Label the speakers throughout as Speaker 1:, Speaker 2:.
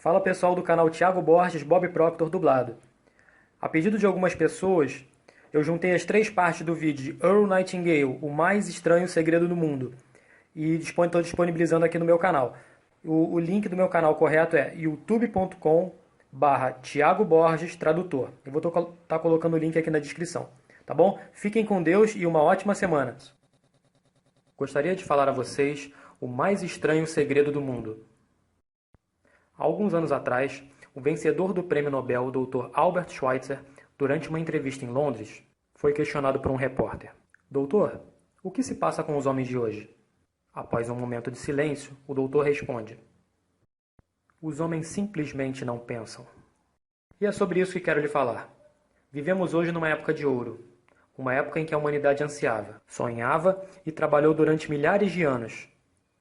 Speaker 1: Fala pessoal do canal Thiago Borges, Bob Proctor dublado. A pedido de algumas pessoas, eu juntei as 3 partes do vídeo de Earl Nightingale, o mais estranho segredo do mundo, e estou disponibilizando aqui no meu canal. O link do meu canal correto é youtube.com/Thiago Borges Tradutor. Eu vou estar colocando o link aqui na descrição, tá bom? Fiquem com Deus e uma ótima semana. Gostaria de falar a vocês o mais estranho segredo do mundo. Há alguns anos atrás, o vencedor do prêmio Nobel, o Dr. Albert Schweitzer, durante uma entrevista em Londres, foi questionado por um repórter. Doutor, o que se passa com os homens de hoje? Após um momento de silêncio, o doutor responde: os homens simplesmente não pensam. E é sobre isso que quero lhe falar. Vivemos hoje numa época de ouro, uma época em que a humanidade ansiava, sonhava e trabalhou durante milhares de anos.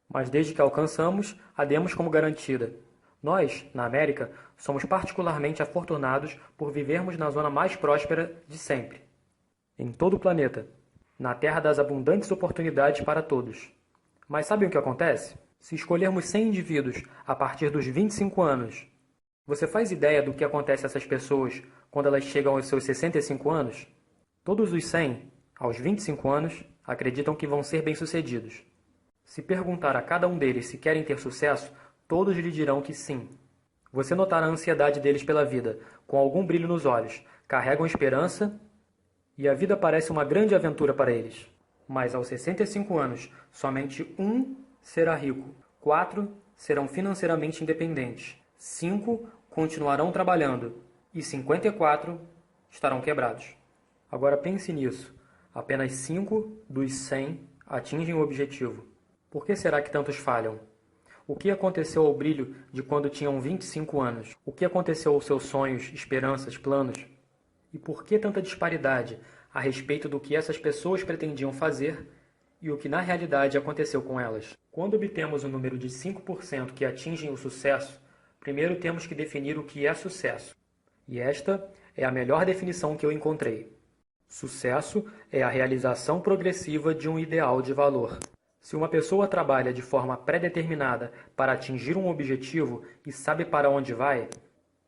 Speaker 1: Mas desde que alcançamos, a demos como garantida. Nós, na América, somos particularmente afortunados por vivermos na zona mais próspera de sempre. Em todo o planeta, na terra das abundantes oportunidades para todos. Mas sabem o que acontece? Se escolhermos 100 indivíduos a partir dos 25 anos, você faz ideia do que acontece a essas pessoas quando elas chegam aos seus 65 anos? Todos os 100, aos 25 anos, acreditam que vão ser bem-sucedidos. Se perguntar a cada um deles se querem ter sucesso, todos lhe dirão que sim. Você notará a ansiedade deles pela vida, com algum brilho nos olhos, carregam esperança e a vida parece uma grande aventura para eles. Mas aos 65 anos, somente um será rico, 4 serão financeiramente independentes, 5 continuarão trabalhando e 54 estarão quebrados. Agora pense nisso, apenas 5 dos 100 atingem o objetivo. Por que será que tantos falham? O que aconteceu ao brilho de quando tinham 25 anos? O que aconteceu aos seus sonhos, esperanças, planos? E por que tanta disparidade a respeito do que essas pessoas pretendiam fazer e o que na realidade aconteceu com elas? Quando obtemos o número de 5% que atingem o sucesso, primeiro temos que definir o que é sucesso. E esta é a melhor definição que eu encontrei. Sucesso é a realização progressiva de um ideal de valor. Se uma pessoa trabalha de forma pré-determinada para atingir um objetivo e sabe para onde vai,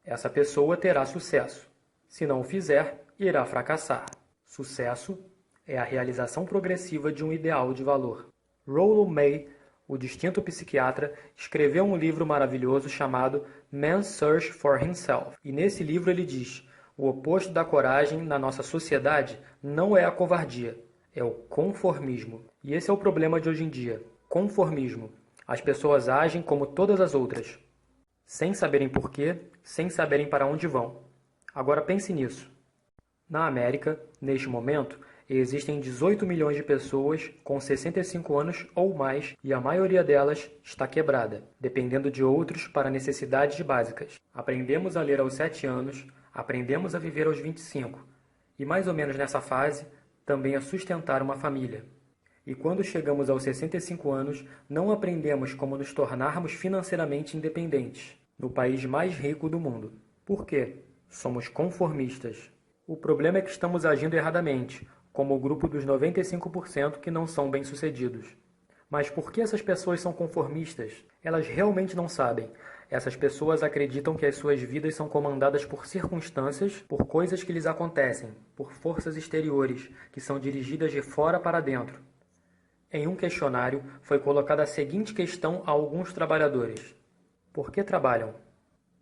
Speaker 1: essa pessoa terá sucesso. Se não o fizer, irá fracassar. Sucesso é a realização progressiva de um ideal de valor. Rollo May, o distinto psiquiatra, escreveu um livro maravilhoso chamado Man's Search for Himself. E nesse livro ele diz: o oposto da coragem na nossa sociedade não é a covardia, é o conformismo. E esse é o problema de hoje em dia. Conformismo. As pessoas agem como todas as outras, sem saberem porquê, sem saberem para onde vão. Agora pense nisso. Na América, neste momento, existem 18 milhões de pessoas com 65 anos ou mais e a maioria delas está quebrada, dependendo de outros para necessidades básicas. Aprendemos a ler aos 7 anos, aprendemos a viver aos 25 e mais ou menos nessa fase também a sustentar uma família. E quando chegamos aos 65 anos, não aprendemos como nos tornarmos financeiramente independentes, no país mais rico do mundo. Por quê? Somos conformistas. O problema é que estamos agindo erradamente, como o grupo dos 95% que não são bem-sucedidos. Mas por que essas pessoas são conformistas? Elas realmente não sabem. Essas pessoas acreditam que as suas vidas são comandadas por circunstâncias, por coisas que lhes acontecem, por forças exteriores, que são dirigidas de fora para dentro. Em um questionário, foi colocada a seguinte questão a alguns trabalhadores: por que trabalham?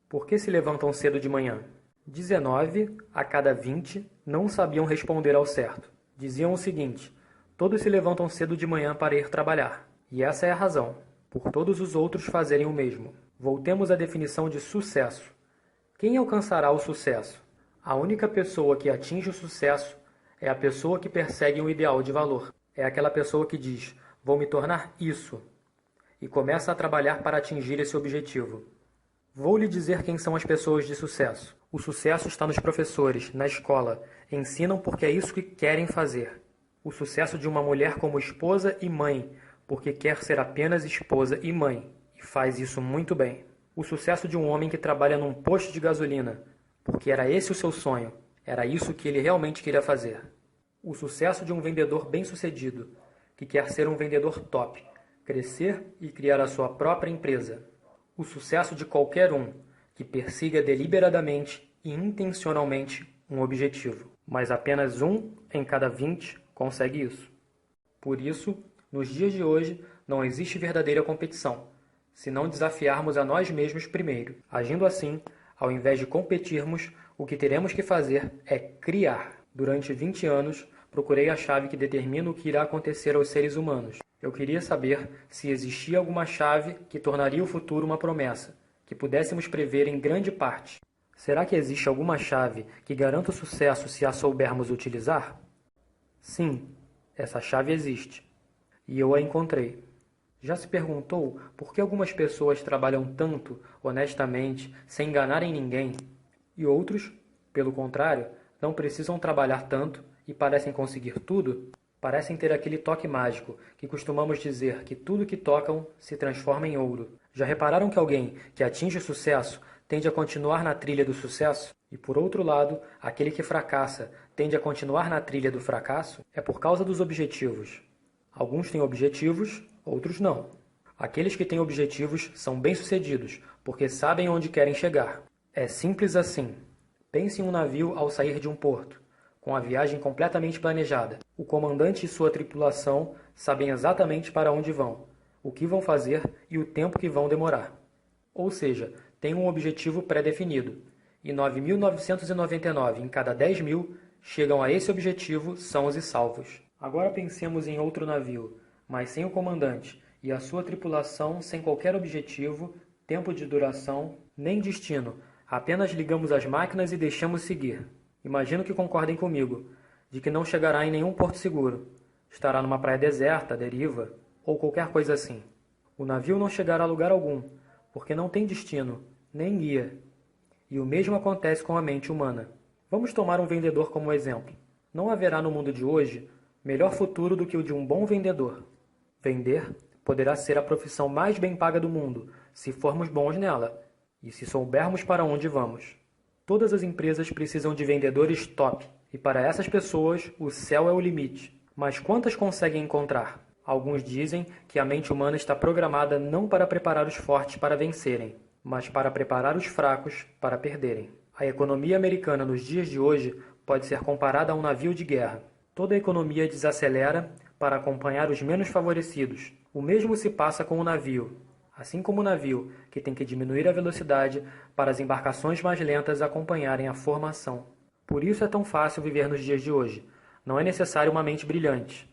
Speaker 1: Por que se levantam cedo de manhã? 19 a cada 20 não sabiam responder ao certo. Diziam o seguinte: todos se levantam cedo de manhã para ir trabalhar. E essa é a razão, por todos os outros fazerem o mesmo. Voltemos à definição de sucesso. Quem alcançará o sucesso? A única pessoa que atinge o sucesso é a pessoa que persegue um ideal de valor. É aquela pessoa que diz: vou me tornar isso, e começa a trabalhar para atingir esse objetivo. Vou lhe dizer quem são as pessoas de sucesso. O sucesso está nos professores, na escola. Ensinam porque é isso que querem fazer. O sucesso de uma mulher como esposa e mãe, porque quer ser apenas esposa e mãe, e faz isso muito bem. O sucesso de um homem que trabalha num posto de gasolina, porque era esse o seu sonho, era isso que ele realmente queria fazer. O sucesso de um vendedor bem-sucedido, que quer ser um vendedor top, crescer e criar a sua própria empresa. O sucesso de qualquer um, que persiga deliberadamente e intencionalmente um objetivo. Mas apenas 1 em cada 20 consegue isso. Por isso, nos dias de hoje, não existe verdadeira competição, se não desafiarmos a nós mesmos primeiro. Agindo assim, ao invés de competirmos, o que teremos que fazer é criar. Durante 20 anos, procurei a chave que determina o que irá acontecer aos seres humanos. Eu queria saber se existia alguma chave que tornaria o futuro uma promessa, que pudéssemos prever em grande parte. Será que existe alguma chave que garanta o sucesso se a soubermos utilizar? Sim, essa chave existe. E eu a encontrei. Já se perguntou por que algumas pessoas trabalham tanto, honestamente, sem enganarem ninguém, e outros, pelo contrário, não precisam trabalhar tanto e parecem conseguir tudo? Parecem ter aquele toque mágico, que costumamos dizer que tudo que tocam se transforma em ouro. Já repararam que alguém que atinge o sucesso tende a continuar na trilha do sucesso? E por outro lado, aquele que fracassa tende a continuar na trilha do fracasso? É por causa dos objetivos. Alguns têm objetivos, outros não. Aqueles que têm objetivos são bem-sucedidos, porque sabem onde querem chegar. É simples assim. Pense em um navio ao sair de um porto, com a viagem completamente planejada. O comandante e sua tripulação sabem exatamente para onde vão, o que vão fazer e o tempo que vão demorar. Ou seja, têm um objetivo pré-definido, e 9.999 em cada 10.000 chegam a esse objetivo sãos e salvos. Agora pensemos em outro navio, mas sem o comandante, e a sua tripulação sem qualquer objetivo, tempo de duração, nem destino. Apenas ligamos as máquinas e deixamos seguir. Imagino que concordem comigo, de que não chegará em nenhum porto seguro. Estará numa praia deserta, à deriva, ou qualquer coisa assim. O navio não chegará a lugar algum, porque não tem destino, nem guia. E o mesmo acontece com a mente humana. Vamos tomar um vendedor como exemplo. Não haverá no mundo de hoje melhor futuro do que o de um bom vendedor. Vender poderá ser a profissão mais bem paga do mundo, se formos bons nela, e se soubermos para onde vamos. Todas as empresas precisam de vendedores top, e para essas pessoas o céu é o limite. Mas quantas conseguem encontrar? Alguns dizem que a mente humana está programada não para preparar os fortes para vencerem, mas para preparar os fracos para perderem. A economia americana nos dias de hoje pode ser comparada a um navio de guerra. Toda a economia desacelera para acompanhar os menos favorecidos. O mesmo se passa com o navio. Assim como o navio, que tem que diminuir a velocidade para as embarcações mais lentas acompanharem a formação. Por isso é tão fácil viver nos dias de hoje. Não é necessário uma mente brilhante,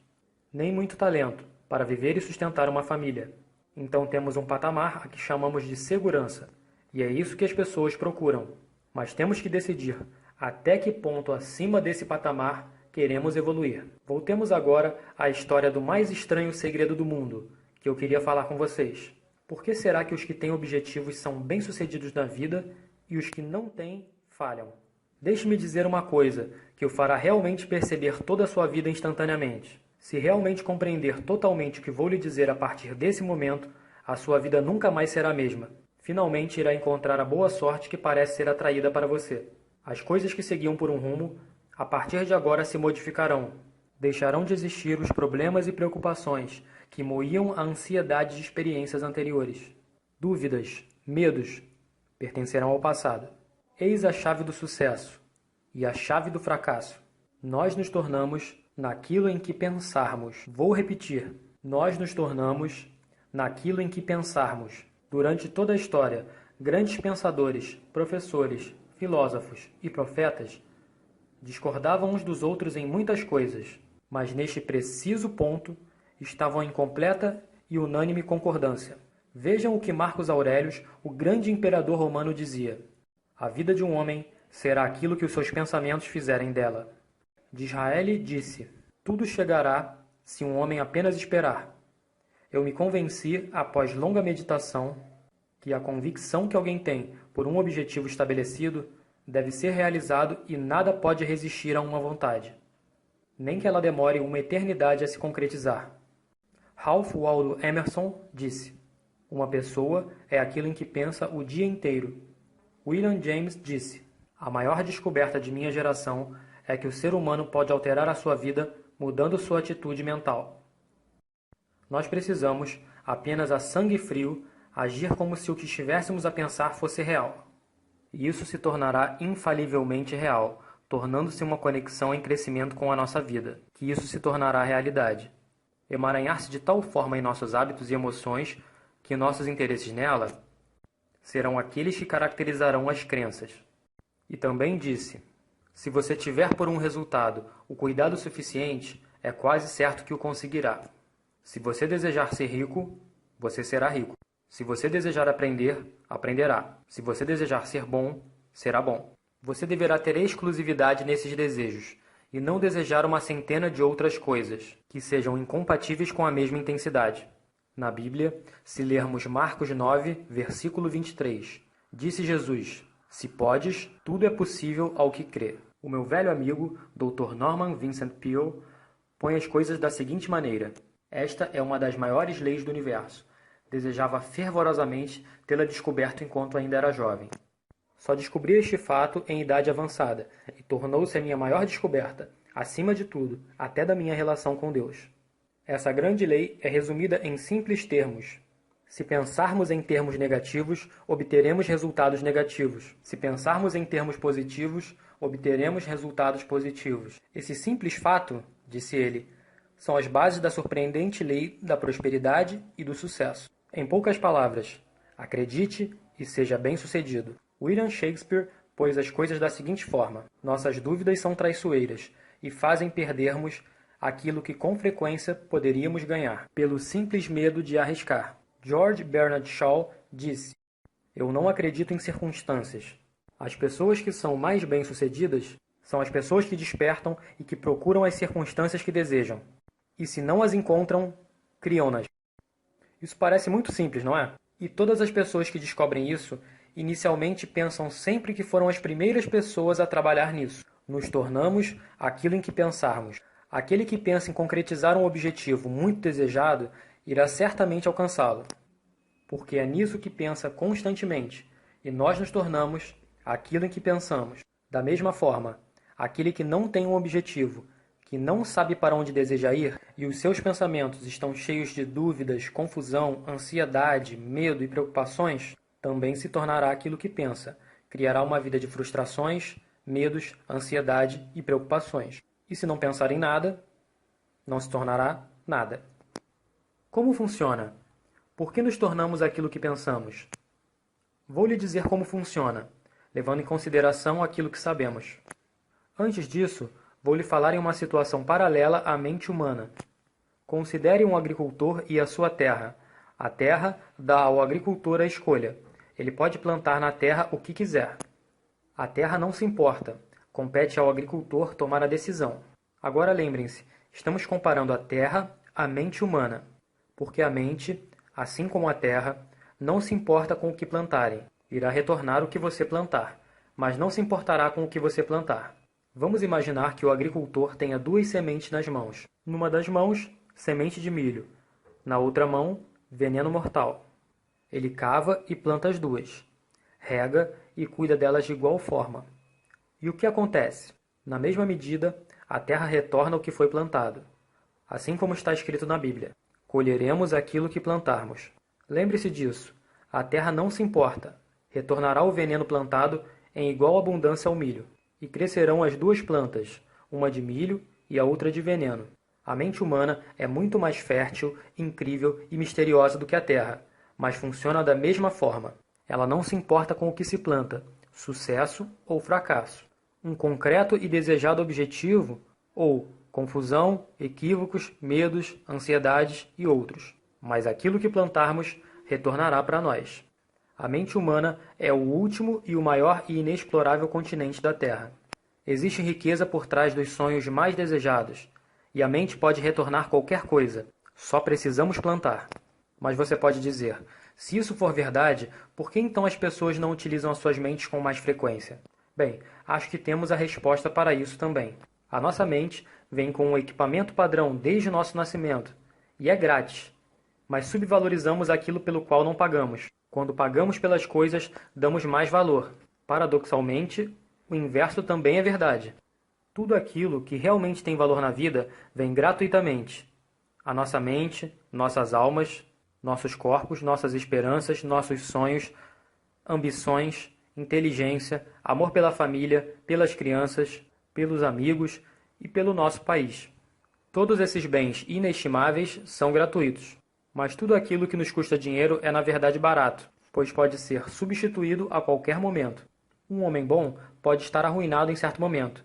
Speaker 1: nem muito talento, para viver e sustentar uma família. Então temos um patamar a que chamamos de segurança, e é isso que as pessoas procuram. Mas temos que decidir até que ponto acima desse patamar queremos evoluir. Voltemos agora à história do mais estranho segredo do mundo, que eu queria falar com vocês. Por que será que os que têm objetivos são bem-sucedidos na vida e os que não têm falham? Deixe-me dizer uma coisa que o fará realmente perceber toda a sua vida instantaneamente. Se realmente compreender totalmente o que vou lhe dizer a partir desse momento, a sua vida nunca mais será a mesma. Finalmente irá encontrar a boa sorte que parece ser atraída para você. As coisas que seguiam por um rumo, a partir de agora se modificarão. Deixarão de existir os problemas e preocupações que moíam a ansiedade de experiências anteriores. Dúvidas, medos, pertencerão ao passado. Eis a chave do sucesso e a chave do fracasso. Nós nos tornamos naquilo em que pensarmos. Vou repetir. Nós nos tornamos naquilo em que pensarmos. Durante toda a história, grandes pensadores, professores, filósofos e profetas discordavam uns dos outros em muitas coisas, mas neste preciso ponto estavam em completa e unânime concordância. Vejam o que Marcos Aurelius, o grande imperador romano, dizia: a vida de um homem será aquilo que os seus pensamentos fizerem dela. Disraeli disse: tudo chegará se um homem apenas esperar. Eu me convenci, após longa meditação, que a convicção que alguém tem por um objetivo estabelecido deve ser realizado e nada pode resistir a uma vontade, nem que ela demore uma eternidade a se concretizar. Ralph Waldo Emerson disse: uma pessoa é aquilo em que pensa o dia inteiro. William James disse: a maior descoberta de minha geração é que o ser humano pode alterar a sua vida mudando sua atitude mental. Nós precisamos, apenas a sangue frio, agir como se o que estivéssemos a pensar fosse real. e isso se tornará infalivelmente real, tornando-se uma conexão em crescimento com a nossa vida, que isso se tornará realidade. Emaranhar-se de tal forma em nossos hábitos e emoções que nossos interesses nela serão aqueles que caracterizarão as crenças. E também disse: se você tiver por um resultado o cuidado suficiente, é quase certo que o conseguirá. Se você desejar ser rico, você será rico. Se você desejar aprender, aprenderá. Se você desejar ser bom, será bom. Você deverá ter exclusividade nesses desejos, e não desejar uma centena de outras coisas, que sejam incompatíveis com a mesma intensidade. Na Bíblia, se lermos Marcos 9, versículo 23, disse Jesus: se podes, tudo é possível ao que crê. O meu velho amigo, Dr. Norman Vincent Peale, põe as coisas da seguinte maneira: esta é uma das maiores leis do universo. Desejava fervorosamente tê-la descoberto enquanto ainda era jovem. Só descobri este fato em idade avançada, e tornou-se a minha maior descoberta, acima de tudo, até da minha relação com Deus. Essa grande lei é resumida em simples termos. Se pensarmos em termos negativos, obteremos resultados negativos. Se pensarmos em termos positivos, obteremos resultados positivos. Esse simples fato, disse ele, são as bases da surpreendente lei da prosperidade e do sucesso. Em poucas palavras, acredite e seja bem-sucedido. William Shakespeare pôs as coisas da seguinte forma: nossas dúvidas são traiçoeiras e fazem perdermos aquilo que com frequência poderíamos ganhar, pelo simples medo de arriscar. George Bernard Shaw disse: eu não acredito em circunstâncias. As pessoas que são mais bem-sucedidas são as pessoas que despertam e que procuram as circunstâncias que desejam. E se não as encontram, criam-nas. Isso parece muito simples, não é? E todas as pessoas que descobrem isso, inicialmente pensam sempre que foram as primeiras pessoas a trabalhar nisso. Nos tornamos aquilo em que pensarmos. Aquele que pensa em concretizar um objetivo muito desejado irá certamente alcançá-lo, porque é nisso que pensa constantemente, e nós nos tornamos aquilo em que pensamos. Da mesma forma, aquele que não tem um objetivo, que não sabe para onde deseja ir, e os seus pensamentos estão cheios de dúvidas, confusão, ansiedade, medo e preocupações, também se tornará aquilo que pensa, criará uma vida de frustrações, medos, ansiedade e preocupações. E se não pensar em nada, não se tornará nada. Como funciona? Por que nos tornamos aquilo que pensamos? Vou lhe dizer como funciona, levando em consideração aquilo que sabemos. Antes disso, vou lhe falar em uma situação paralela à mente humana. Considere um agricultor e a sua terra. A terra dá ao agricultor a escolha. Ele pode plantar na terra o que quiser. A terra não se importa. Compete ao agricultor tomar a decisão. Agora lembrem-se, estamos comparando a terra à mente humana, porque a mente, assim como a terra, não se importa com o que plantarem. Irá retornar o que você plantar, mas não se importará com o que você plantar. Vamos imaginar que o agricultor tenha duas sementes nas mãos. Numa das mãos, semente de milho. Na outra mão, veneno mortal. Ele cava e planta as duas. Rega e cuida delas de igual forma. E o que acontece? Na mesma medida, a terra retorna o que foi plantado. Assim como está escrito na Bíblia: colheremos aquilo que plantarmos. Lembre-se disso. A terra não se importa. Retornará o veneno plantado em igual abundância ao milho. E crescerão as duas plantas, uma de milho e a outra de veneno. A mente humana é muito mais fértil, incrível e misteriosa do que a terra, mas funciona da mesma forma. Ela não se importa com o que se planta, sucesso ou fracasso, um concreto e desejado objetivo ou confusão, equívocos, medos, ansiedades e outros. Mas aquilo que plantarmos retornará para nós. A mente humana é o último e o maior e inexplorável continente da Terra. Existe riqueza por trás dos sonhos mais desejados, e a mente pode retornar qualquer coisa. Só precisamos plantar. Mas você pode dizer: se isso for verdade, por que então as pessoas não utilizam as suas mentes com mais frequência? Bem, acho que temos a resposta para isso também. A nossa mente vem com um equipamento padrão desde o nosso nascimento, e é grátis. Mas subvalorizamos aquilo pelo qual não pagamos. Quando pagamos pelas coisas, damos mais valor. Paradoxalmente, o inverso também é verdade. Tudo aquilo que realmente tem valor na vida vem gratuitamente. A nossa mente, nossas almas, nossos corpos, nossas esperanças, nossos sonhos, ambições, inteligência, amor pela família, pelas crianças, pelos amigos e pelo nosso país. Todos esses bens inestimáveis são gratuitos, mas tudo aquilo que nos custa dinheiro é na verdade barato, pois pode ser substituído a qualquer momento. Um homem bom pode estar arruinado em certo momento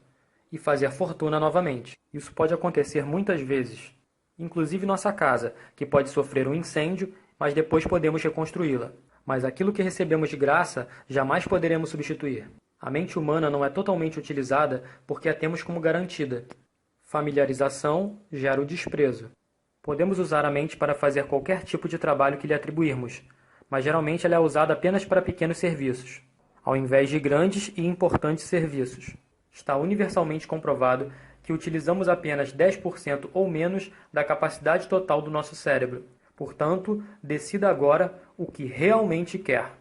Speaker 1: e fazer fortuna novamente. Isso pode acontecer muitas vezes, inclusive nossa casa, que pode sofrer um incêndio, mas depois podemos reconstruí-la. Mas aquilo que recebemos de graça jamais poderemos substituir. A mente humana não é totalmente utilizada porque a temos como garantida. Familiarização gera o desprezo. Podemos usar a mente para fazer qualquer tipo de trabalho que lhe atribuirmos, mas geralmente ela é usada apenas para pequenos serviços, ao invés de grandes e importantes serviços. Está universalmente comprovado que utilizamos apenas 10% ou menos da capacidade total do nosso cérebro. Portanto, decida agora o que realmente quer.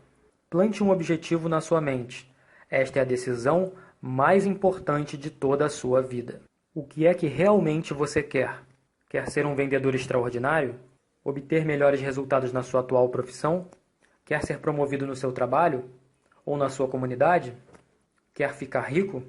Speaker 1: Plante um objetivo na sua mente. Esta é a decisão mais importante de toda a sua vida. O que é que realmente você quer? Quer ser um vendedor extraordinário? Obter melhores resultados na sua atual profissão? Quer ser promovido no seu trabalho? Ou na sua comunidade? Quer ficar rico?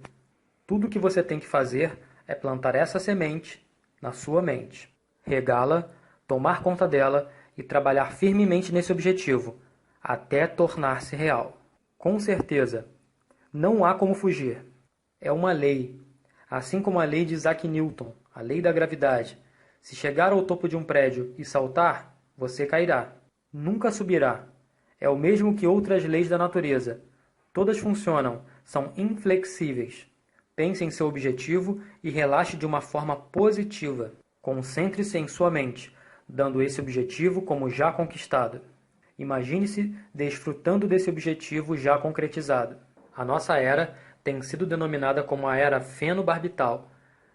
Speaker 1: Tudo o que você tem que fazer é plantar essa semente na sua mente, regá-la, tomar conta dela e trabalhar firmemente nesse objetivo, até tornar-se real. Com certeza, não há como fugir. É uma lei, assim como a lei de Isaac Newton, a lei da gravidade. Se chegar ao topo de um prédio e saltar, você cairá. Nunca subirá. É o mesmo que outras leis da natureza. Todas funcionam, são inflexíveis. Pense em seu objetivo e relaxe de uma forma positiva. Concentre-se em sua mente, dando esse objetivo como já conquistado. Imagine-se desfrutando desse objetivo já concretizado. A nossa era tem sido denominada como a era fenobarbital,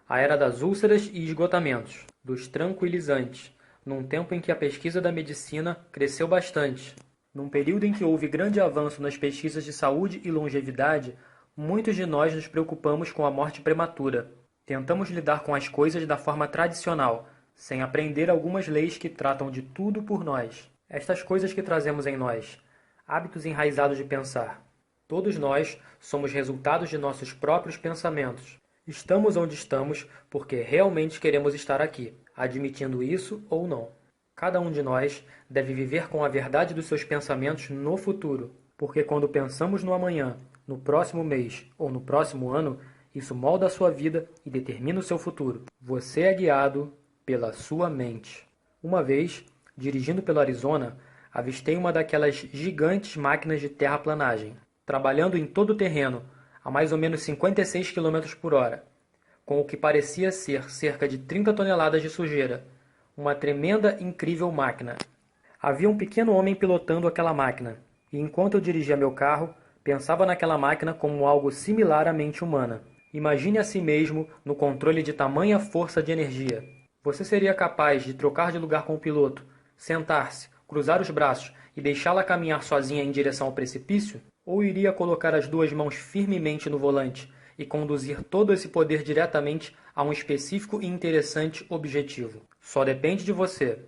Speaker 1: a era das úlceras e esgotamentos, dos tranquilizantes, num tempo em que a pesquisa da medicina cresceu bastante. Num período em que houve grande avanço nas pesquisas de saúde e longevidade, muitos de nós nos preocupamos com a morte prematura. Tentamos lidar com as coisas da forma tradicional, sem aprender algumas leis que tratam de tudo por nós. Estas coisas que trazemos em nós, hábitos enraizados de pensar. Todos nós somos resultados de nossos próprios pensamentos. Estamos onde estamos porque realmente queremos estar aqui, admitindo isso ou não. Cada um de nós deve viver com a verdade dos seus pensamentos no futuro, porque quando pensamos no amanhã, no próximo mês ou no próximo ano, isso molda a sua vida e determina o seu futuro. Você é guiado pela sua mente. Uma vez, dirigindo pelo Arizona, avistei uma daquelas gigantes máquinas de terraplanagem, trabalhando em todo o terreno, a mais ou menos 56 km por hora, com o que parecia ser cerca de 30 toneladas de sujeira. Uma tremenda, incrível máquina. Havia um pequeno homem pilotando aquela máquina, e enquanto eu dirigia meu carro, pensava naquela máquina como algo similar à mente humana. Imagine a si mesmo no controle de tamanha força de energia. Você seria capaz de trocar de lugar com o piloto, sentar-se, cruzar os braços e deixá-la caminhar sozinha em direção ao precipício? Ou iria colocar as duas mãos firmemente no volante e conduzir todo esse poder diretamente a um específico e interessante objetivo? Só depende de você.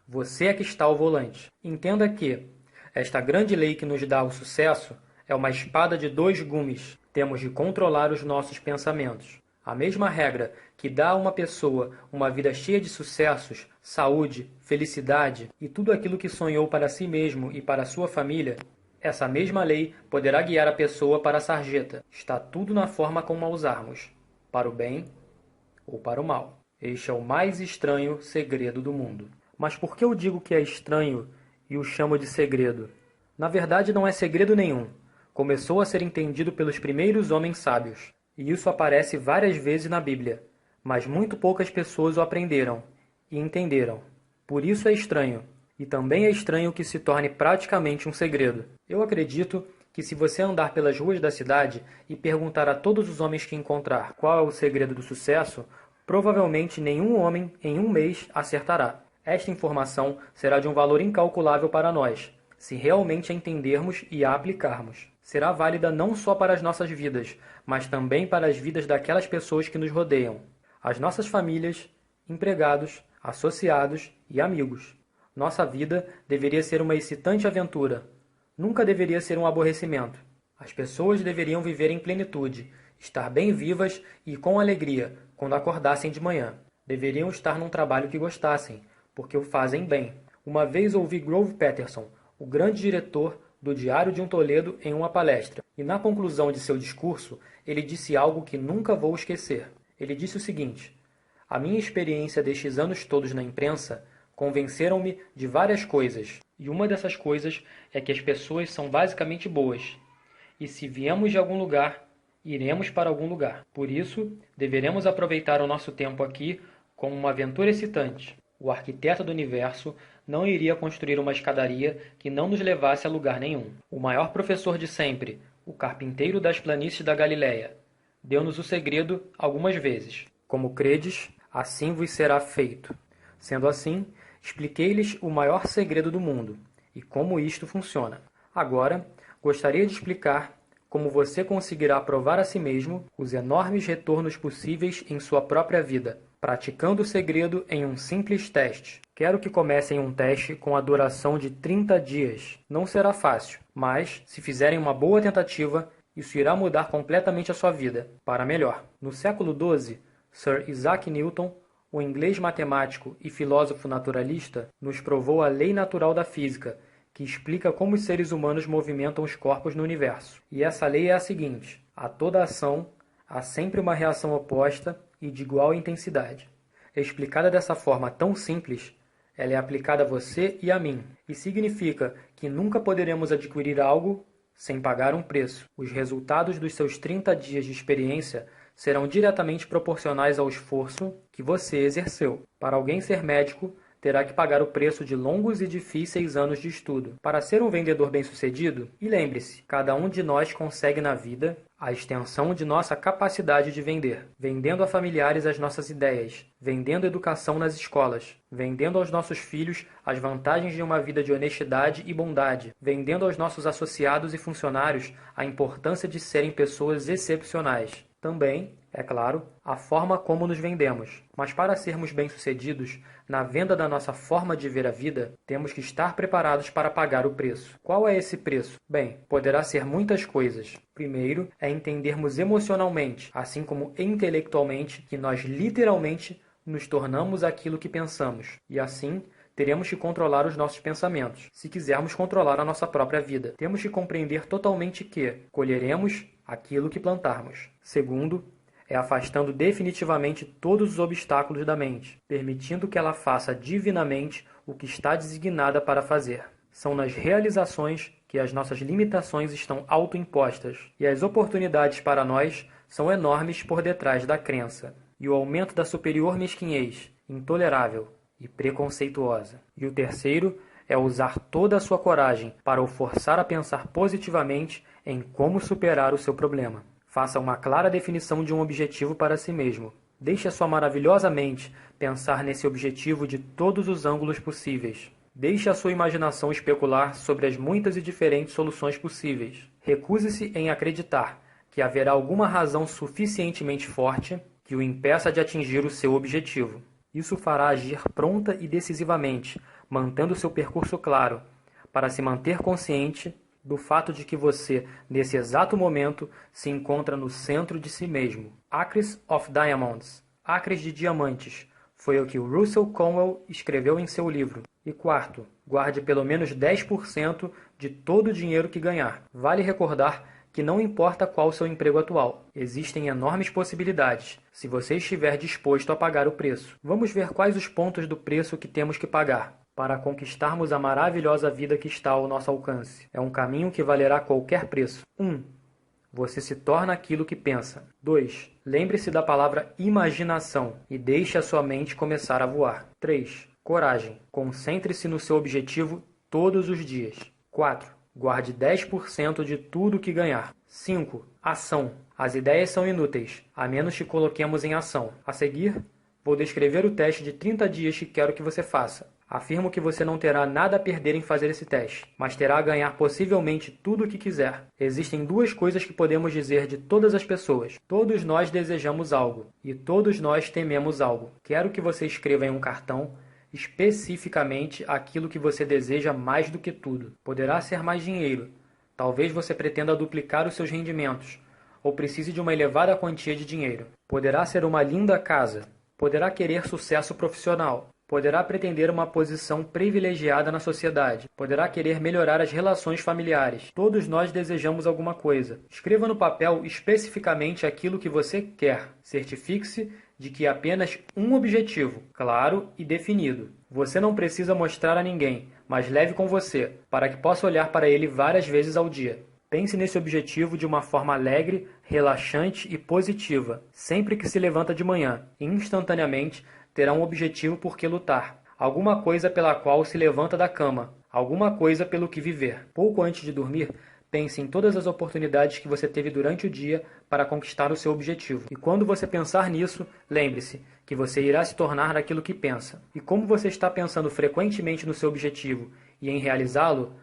Speaker 1: Você é que está ao volante. Entenda que esta grande lei que nos dá o sucesso é uma espada de dois gumes. Temos de controlar os nossos pensamentos. A mesma regra que dá a uma pessoa uma vida cheia de sucessos, saúde, felicidade e tudo aquilo que sonhou para si mesmo e para sua família, essa mesma lei poderá guiar a pessoa para a sarjeta. Está tudo na forma como a usarmos, para o bem ou para o mal. Este é o mais estranho segredo do mundo. Mas por que eu digo que é estranho e o chamo de segredo? Na verdade, não é segredo nenhum. Começou a ser entendido pelos primeiros homens sábios, e isso aparece várias vezes na Bíblia, mas muito poucas pessoas o aprenderam e entenderam. Por isso é estranho, e também é estranho que se torne praticamente um segredo. Eu acredito que se você andar pelas ruas da cidade e perguntar a todos os homens que encontrar qual é o segredo do sucesso, provavelmente nenhum homem em um mês acertará. Esta informação será de um valor incalculável para nós, se realmente a entendermos e a aplicarmos. Será válida não só para as nossas vidas, mas também para as vidas daquelas pessoas que nos rodeiam, as nossas famílias, empregados, associados e amigos. Nossa vida deveria ser uma excitante aventura. Nunca deveria ser um aborrecimento. As pessoas deveriam viver em plenitude, estar bem vivas e com alegria quando acordassem de manhã. Deveriam estar num trabalho que gostassem, porque o fazem bem. Uma vez ouvi Grove Patterson, o grande diretor do Diário de um Toledo, em uma palestra, e na conclusão de seu discurso, ele disse algo que nunca vou esquecer. Ele disse o seguinte: a minha experiência destes anos todos na imprensa convenceram-me de várias coisas, e uma dessas coisas é que as pessoas são basicamente boas, e se viemos de algum lugar, iremos para algum lugar. Por isso, deveremos aproveitar o nosso tempo aqui como uma aventura excitante. O arquiteto do universo não iria construir uma escadaria que não nos levasse a lugar nenhum. O maior professor de sempre, o carpinteiro das planícies da Galileia, deu-nos o segredo algumas vezes. Como credes, assim vos será feito. Sendo assim, expliquei-lhes o maior segredo do mundo e como isto funciona. Agora, gostaria de explicar como você conseguirá provar a si mesmo os enormes retornos possíveis em sua própria vida, praticando o segredo em um simples teste. Quero que comecem um teste com a duração de 30 dias. Não será fácil, mas, se fizerem uma boa tentativa, isso irá mudar completamente a sua vida, para melhor. No século XII, Sir Isaac Newton, o inglês matemático e filósofo naturalista, nos provou a lei natural da física, que explica como os seres humanos movimentam os corpos no universo. E essa lei é a seguinte: a toda ação há sempre uma reação oposta e de igual intensidade. Explicada dessa forma tão simples, ela é aplicada a você e a mim, e significa que nunca poderemos adquirir algo sem pagar um preço. Os resultados dos seus 30 dias de experiência serão diretamente proporcionais ao esforço que você exerceu. Para alguém ser médico, terá que pagar o preço de longos e difíceis anos de estudo. Para ser um vendedor bem-sucedido, e lembre-se, cada um de nós consegue na vida a extensão de nossa capacidade de vender, vendendo a familiares as nossas ideias, vendendo educação nas escolas, vendendo aos nossos filhos as vantagens de uma vida de honestidade e bondade, vendendo aos nossos associados e funcionários a importância de serem pessoas excepcionais. Também, é claro, a forma como nos vendemos. Mas para sermos bem-sucedidos na venda da nossa forma de ver a vida, temos que estar preparados para pagar o preço. Qual é esse preço? Bem, poderá ser muitas coisas. Primeiro, é entendermos emocionalmente, assim como intelectualmente, que nós literalmente nos tornamos aquilo que pensamos. E assim, teremos que controlar os nossos pensamentos, se quisermos controlar a nossa própria vida. Temos que compreender totalmente que colheremos aquilo que plantarmos. Segundo, é afastando definitivamente todos os obstáculos da mente, permitindo que ela faça divinamente o que está designada para fazer. São nas realizações que as nossas limitações estão autoimpostas, e as oportunidades para nós são enormes por detrás da crença, e o aumento da superior mesquinhez, intolerável e preconceituosa. E o terceiro é usar toda a sua coragem para o forçar a pensar positivamente em como superar o seu problema. Faça uma clara definição de um objetivo para si mesmo. Deixe a sua maravilhosa mente pensar nesse objetivo de todos os ângulos possíveis. Deixe a sua imaginação especular sobre as muitas e diferentes soluções possíveis. Recuse-se em acreditar que haverá alguma razão suficientemente forte que o impeça de atingir o seu objetivo. Isso fará agir pronta e decisivamente, mantendo seu percurso claro, para se manter consciente do fato de que você, nesse exato momento, se encontra no centro de si mesmo. Acres of Diamonds, Acres de Diamantes, foi o que o Russell Conwell escreveu em seu livro. E quarto, guarde pelo menos 10% de todo o dinheiro que ganhar. Vale recordar que não importa qual o seu emprego atual, existem enormes possibilidades, se você estiver disposto a pagar o preço. Vamos ver quais os pontos do preço que temos que pagar para conquistarmos a maravilhosa vida que está ao nosso alcance. É um caminho que valerá qualquer preço. 1. Você se torna aquilo que pensa. 2. Lembre-se da palavra imaginação e deixe a sua mente começar a voar. 3. Coragem. Concentre-se no seu objetivo todos os dias. 4. Guarde 10% de tudo que ganhar. 5. Ação. As ideias são inúteis, a menos que coloquemos em ação. A seguir, vou descrever o teste de 30 dias que quero que você faça. Afirmo que você não terá nada a perder em fazer esse teste, mas terá a ganhar possivelmente tudo o que quiser. Existem duas coisas que podemos dizer de todas as pessoas. Todos nós desejamos algo, e todos nós tememos algo. Quero que você escreva em um cartão especificamente aquilo que você deseja mais do que tudo. Poderá ser mais dinheiro, Talvez você pretenda duplicar os seus rendimentos, ou precise de uma elevada quantia de dinheiro. Poderá ser uma linda casa, poderá querer sucesso profissional, poderá pretender uma posição privilegiada na sociedade, poderá querer melhorar as relações familiares. Todos nós desejamos alguma coisa. Escreva no papel especificamente aquilo que você quer. Certifique-se de que é apenas um objetivo, claro e definido. Você não precisa mostrar a ninguém, mas leve com você, para que possa olhar para ele várias vezes ao dia. Pense nesse objetivo de uma forma alegre, relaxante e positiva. Sempre que se levanta de manhã, instantaneamente, terá um objetivo por que lutar. Alguma coisa pela qual se levanta da cama. Alguma coisa pelo que viver. Pouco antes de dormir, pense em todas as oportunidades que você teve durante o dia para conquistar o seu objetivo. E quando você pensar nisso, lembre-se que você irá se tornar daquilo que pensa. E como você está pensando frequentemente no seu objetivo e em realizá-lo,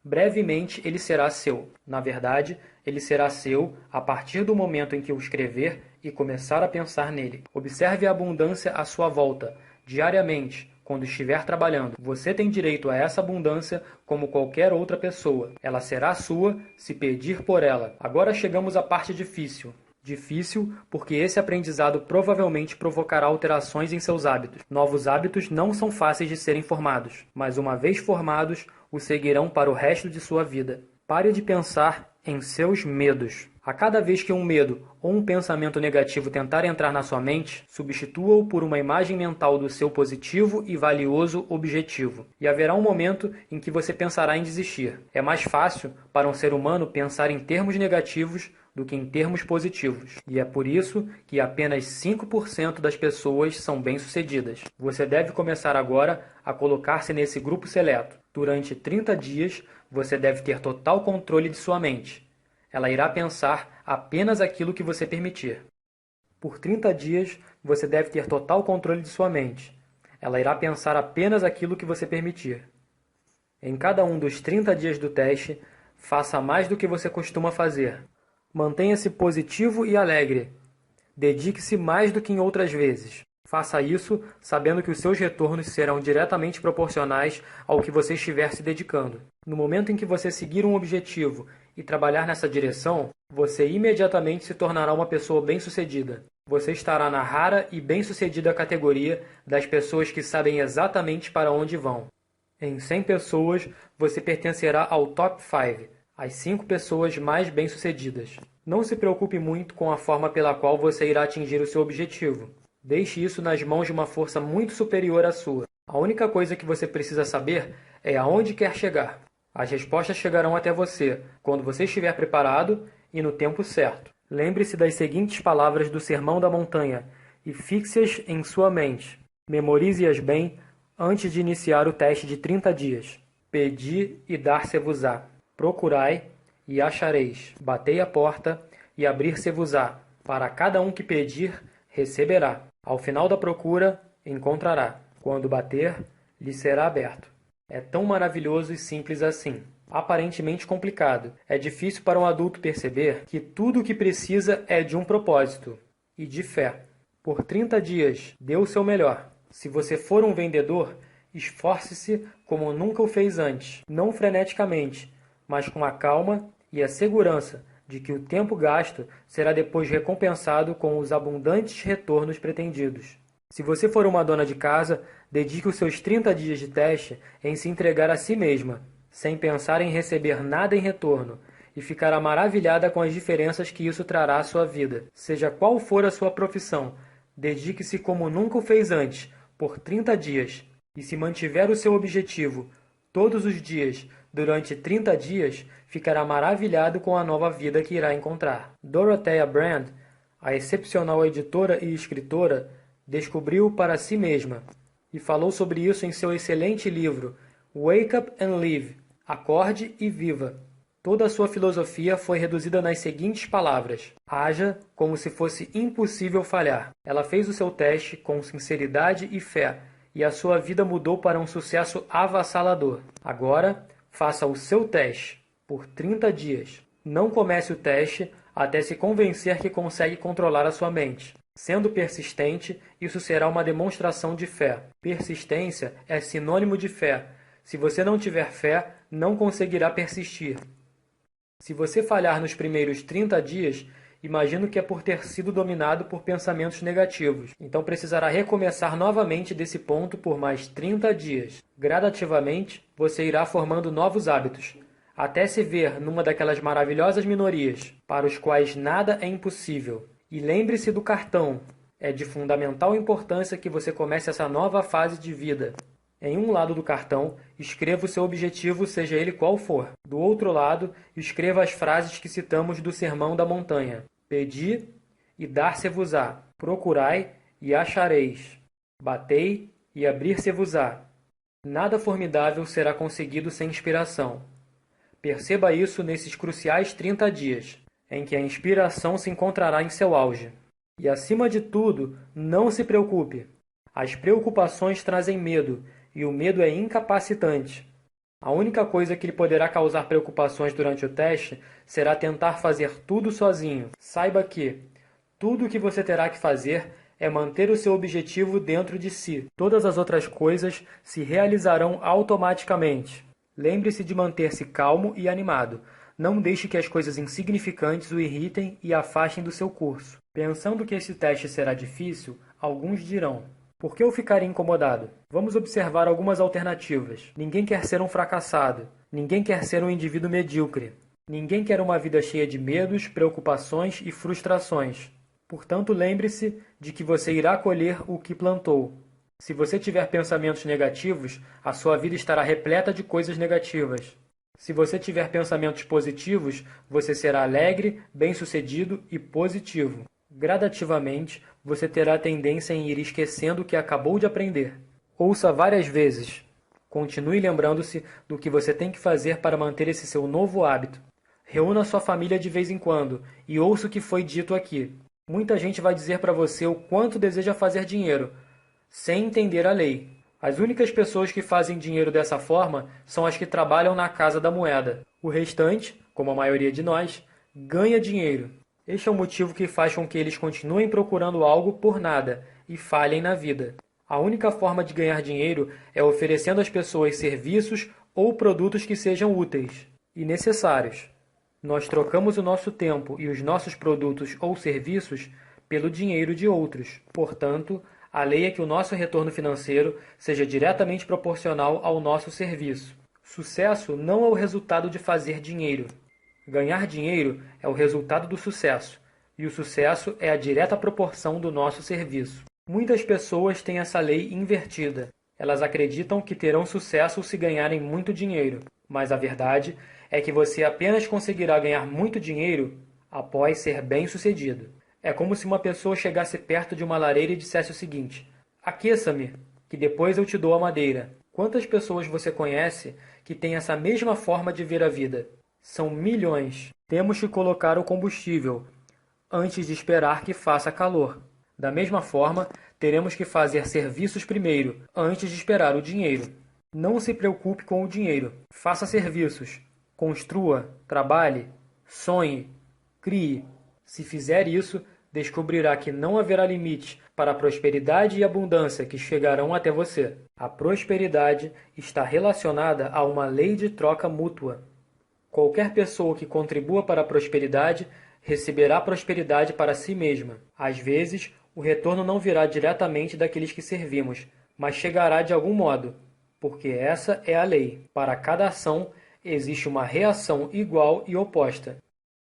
Speaker 1: brevemente ele será seu. Na verdade, ele será seu a partir do momento em que o escrever e começar a pensar nele. Observe a abundância à sua volta, diariamente, quando estiver trabalhando. Você tem direito a essa abundância como qualquer outra pessoa. Ela será sua se pedir por ela. Agora chegamos à parte difícil. Difícil porque esse aprendizado provavelmente provocará alterações em seus hábitos. Novos hábitos não são fáceis de serem formados, mas uma vez formados, o seguirão para o resto de sua vida. Pare de pensar em seus medos. A cada vez que um medo ou um pensamento negativo tentar entrar na sua mente, substitua-o por uma imagem mental do seu positivo e valioso objetivo. E haverá um momento em que você pensará em desistir. É mais fácil para um ser humano pensar em termos negativos do que em termos positivos. E é por isso que apenas 5% das pessoas são bem-sucedidas. Você deve começar agora a colocar-se nesse grupo seleto. Durante 30 dias, você deve ter total controle de sua mente. Ela irá pensar apenas aquilo que você permitir. Por 30 dias, você deve ter total controle de sua mente. Ela irá pensar apenas aquilo que você permitir. Em cada um dos 30 dias do teste, faça mais do que você costuma fazer. Mantenha-se positivo e alegre. Dedique-se mais do que em outras vezes. Faça isso sabendo que os seus retornos serão diretamente proporcionais ao que você estiver se dedicando. No momento em que você seguir um objetivo e trabalhar nessa direção, você imediatamente se tornará uma pessoa bem-sucedida. Você estará na rara e bem-sucedida categoria das pessoas que sabem exatamente para onde vão. Em 100 pessoas, você pertencerá ao top 5, as 5 pessoas mais bem-sucedidas. Não se preocupe muito com a forma pela qual você irá atingir o seu objetivo. Deixe isso nas mãos de uma força muito superior à sua. A única coisa que você precisa saber é aonde quer chegar. As respostas chegarão até você quando você estiver preparado e no tempo certo. Lembre-se das seguintes palavras do Sermão da Montanha e fixe-as em sua mente. Memorize-as bem antes de iniciar o teste de 30 dias. Pedi e dar-se-vos-á. Procurai e achareis. Batei a porta e abrir-se-vos-á. Para cada um que pedir, receberá. Ao final da procura, encontrará. Quando bater, lhe será aberto. É tão maravilhoso e simples assim. Aparentemente complicado. É difícil para um adulto perceber que tudo o que precisa é de um propósito e de fé. Por 30 dias, dê o seu melhor. Se você for um vendedor, esforce-se como nunca o fez antes. Não freneticamente, mas com a calma e a segurança de que o tempo gasto será depois recompensado com os abundantes retornos pretendidos. Se você for uma dona de casa, dedique os seus 30 dias de teste em se entregar a si mesma, sem pensar em receber nada em retorno, e ficará maravilhada com as diferenças que isso trará à sua vida. Seja qual for a sua profissão, dedique-se como nunca o fez antes, por 30 dias, e se mantiver o seu objetivo todos os dias, durante 30 dias, ficará maravilhado com a nova vida que irá encontrar. Dorothea Brand, a excepcional editora e escritora, descobriu para si mesma e falou sobre isso em seu excelente livro Wake Up and Live, Acorde e Viva. Toda a sua filosofia foi reduzida nas seguintes palavras: haja como se fosse impossível falhar. Ela fez o seu teste com sinceridade e fé, e a sua vida mudou para um sucesso avassalador. Agora, faça o seu teste por 30 dias. Não comece o teste até se convencer que consegue controlar a sua mente. Sendo persistente, isso será uma demonstração de fé. Persistência é sinônimo de fé. Se você não tiver fé, não conseguirá persistir. Se você falhar nos primeiros 30 dias, imagino que é por ter sido dominado por pensamentos negativos. Então precisará recomeçar novamente desse ponto por mais 30 dias. Gradativamente, você irá formando novos hábitos, até se ver numa daquelas maravilhosas minorias, para os quais nada é impossível. E lembre-se do cartão. É de fundamental importância que você comece essa nova fase de vida. Em um lado do cartão, escreva o seu objetivo, seja ele qual for. Do outro lado, escreva as frases que citamos do Sermão da Montanha. Pedi e dar-se-vos-á. Procurai e achareis. Batei e abrir-se-vos-á. Nada formidável será conseguido sem inspiração. Perceba isso nesses cruciais 30 dias, em que a inspiração se encontrará em seu auge. E, acima de tudo, não se preocupe. As preocupações trazem medo, e o medo é incapacitante. A única coisa que lhe poderá causar preocupações durante o teste será tentar fazer tudo sozinho. Saiba que tudo o que você terá que fazer é manter o seu objetivo dentro de si. Todas as outras coisas se realizarão automaticamente. Lembre-se de manter-se calmo e animado. Não deixe que as coisas insignificantes o irritem e afastem do seu curso. Pensando que esse teste será difícil, alguns dirão: por que eu ficaria incomodado? Vamos observar algumas alternativas. Ninguém quer ser um fracassado. Ninguém quer ser um indivíduo medíocre. Ninguém quer uma vida cheia de medos, preocupações e frustrações. Portanto, lembre-se de que você irá colher o que plantou. Se você tiver pensamentos negativos, a sua vida estará repleta de coisas negativas. Se você tiver pensamentos positivos, você será alegre, bem-sucedido e positivo. Gradativamente, você terá a tendência em ir esquecendo o que acabou de aprender. Ouça várias vezes. Continue lembrando-se do que você tem que fazer para manter esse seu novo hábito. Reúna sua família de vez em quando e ouça o que foi dito aqui. Muita gente vai dizer para você o quanto deseja fazer dinheiro, sem entender a lei. As únicas pessoas que fazem dinheiro dessa forma são as que trabalham na Casa da Moeda. O restante, como a maioria de nós, ganha dinheiro. Este é o motivo que faz com que eles continuem procurando algo por nada e falhem na vida. A única forma de ganhar dinheiro é oferecendo às pessoas serviços ou produtos que sejam úteis e necessários. Nós trocamos o nosso tempo e os nossos produtos ou serviços pelo dinheiro de outros. Portanto, a lei é que o nosso retorno financeiro seja diretamente proporcional ao nosso serviço. Sucesso não é o resultado de fazer dinheiro. Ganhar dinheiro é o resultado do sucesso, e o sucesso é a direta proporção do nosso serviço. Muitas pessoas têm essa lei invertida. Elas acreditam que terão sucesso se ganharem muito dinheiro, mas a verdade é que você apenas conseguirá ganhar muito dinheiro após ser bem-sucedido. É como se uma pessoa chegasse perto de uma lareira e dissesse o seguinte: aqueça-me, que depois eu te dou a madeira. Quantas pessoas você conhece que têm essa mesma forma de ver a vida? São milhões. Temos que colocar o combustível antes de esperar que faça calor. Da mesma forma, teremos que fazer serviços primeiro, antes de esperar o dinheiro. Não se preocupe com o dinheiro. Faça serviços. Construa, trabalhe, sonhe, crie. Se fizer isso, descobrirá que não haverá limite para a prosperidade e abundância que chegarão até você. A prosperidade está relacionada a uma lei de troca mútua. Qualquer pessoa que contribua para a prosperidade receberá prosperidade para si mesma. Às vezes, o retorno não virá diretamente daqueles que servimos, mas chegará de algum modo, porque essa é a lei. Para cada ação, existe uma reação igual e oposta.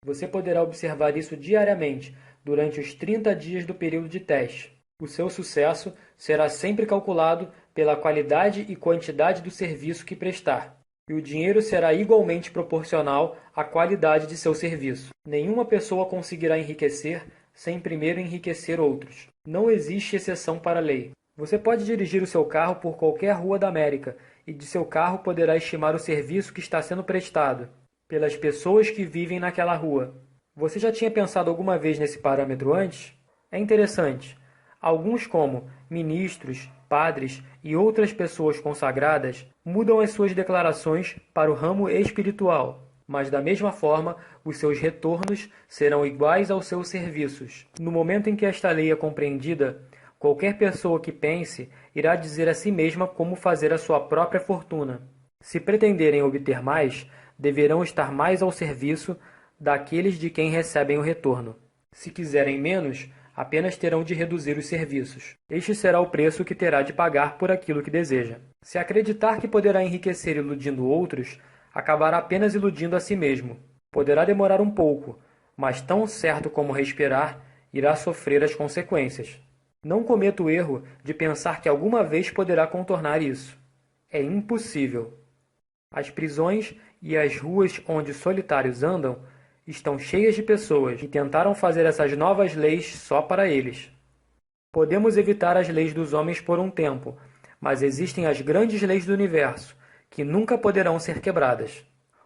Speaker 1: Você poderá observar isso diariamente, durante os 30 dias do período de teste. O seu sucesso será sempre calculado pela qualidade e quantidade do serviço que prestar. E o dinheiro será igualmente proporcional à qualidade de seu serviço. Nenhuma pessoa conseguirá enriquecer sem primeiro enriquecer outros. Não existe exceção para a lei. Você pode dirigir o seu carro por qualquer rua da América e de seu carro poderá estimar o serviço que está sendo prestado pelas pessoas que vivem naquela rua. Você já tinha pensado alguma vez nesse parâmetro antes? É interessante. Alguns, como ministros, padres e outras pessoas consagradas, mudam as suas declarações para o ramo espiritual, mas da mesma forma, os seus retornos serão iguais aos seus serviços. No momento em que esta lei é compreendida, qualquer pessoa que pense irá dizer a si mesma como fazer a sua própria fortuna. Se pretenderem obter mais, deverão estar mais ao serviço daqueles de quem recebem o retorno. Se quiserem menos, apenas terão de reduzir os serviços. Este será o preço que terá de pagar por aquilo que deseja. Se acreditar que poderá enriquecer iludindo outros, acabará apenas iludindo a si mesmo. Poderá demorar um pouco, mas tão certo como respirar, irá sofrer as consequências. Não cometa o erro de pensar que alguma vez poderá contornar isso. É impossível. As prisões e as ruas onde solitários andam estão cheias de pessoas que tentaram fazer essas novas leis só para eles. Podemos evitar as leis dos homens por um tempo, mas existem as grandes leis do universo, que nunca poderão ser quebradas.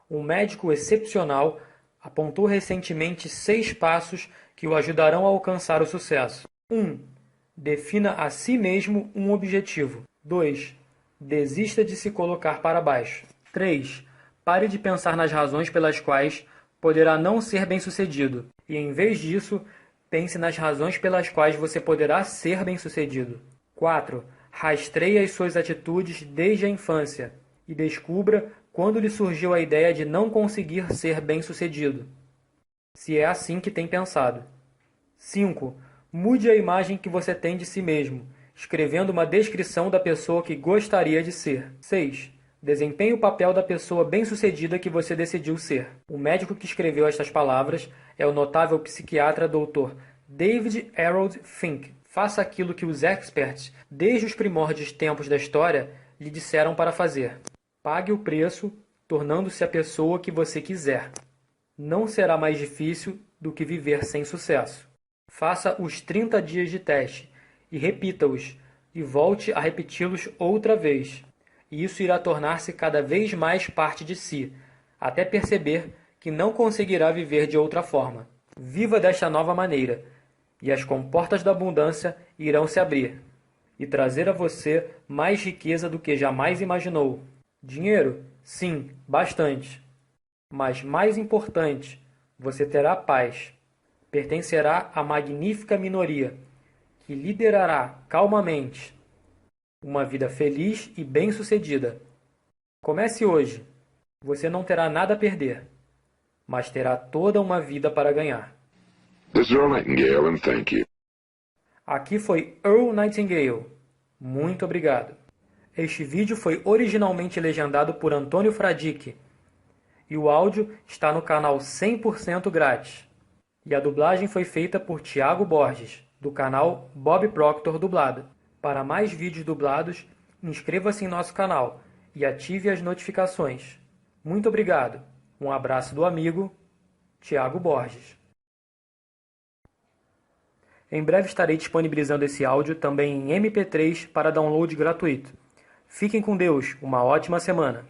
Speaker 1: Um médico excepcional apontou recentemente 6 passos que o ajudarão a alcançar o sucesso. 1. Defina a si mesmo um objetivo. 2. Desista de se colocar para baixo. 3. Pare de pensar nas razões pelas quais poderá não ser bem-sucedido, e em vez disso, pense nas razões pelas quais você poderá ser bem-sucedido. 4. Rastreie as suas atitudes desde a infância e descubra quando lhe surgiu a ideia de não conseguir ser bem-sucedido, se é assim que tem pensado. 5. Mude a imagem que você tem de si mesmo, escrevendo uma descrição da pessoa que gostaria de ser. 6. Desempenhe o papel da pessoa bem-sucedida que você decidiu ser. O médico que escreveu estas palavras é o notável psiquiatra Dr. David Harold Fink. Faça aquilo que os experts, desde os primórdios tempos da história, lhe disseram para fazer. Pague o preço, tornando-se a pessoa que você quiser. Não será mais difícil do que viver sem sucesso. Faça os 30 dias de teste e repita-os, e volte a repeti-los outra vez. E isso irá tornar-se cada vez mais parte de si, até perceber que não conseguirá viver de outra forma. Viva desta nova maneira, e as comportas da abundância irão se abrir, e trazer a você mais riqueza do que jamais imaginou. Dinheiro? Sim, bastante. Mas mais importante, você terá paz. Pertencerá à magnífica minoria, que liderará calmamente uma vida feliz e bem-sucedida. Comece hoje. Você não terá nada a perder, mas terá toda uma vida para ganhar.
Speaker 2: This is Earl Nightingale, and thank you.
Speaker 1: Aqui foi Earl Nightingale. Muito obrigado. Este vídeo foi originalmente legendado por Antônio Fradique, e o áudio está no canal 100% grátis. E a dublagem foi feita por Tiago Borges, do canal Bob Proctor Dublado. Para mais vídeos dublados, inscreva-se em nosso canal e ative as notificações. Muito obrigado. Um abraço do amigo Tiago Borges. Em breve estarei disponibilizando esse áudio também em MP3 para download gratuito. Fiquem com Deus. Uma ótima semana.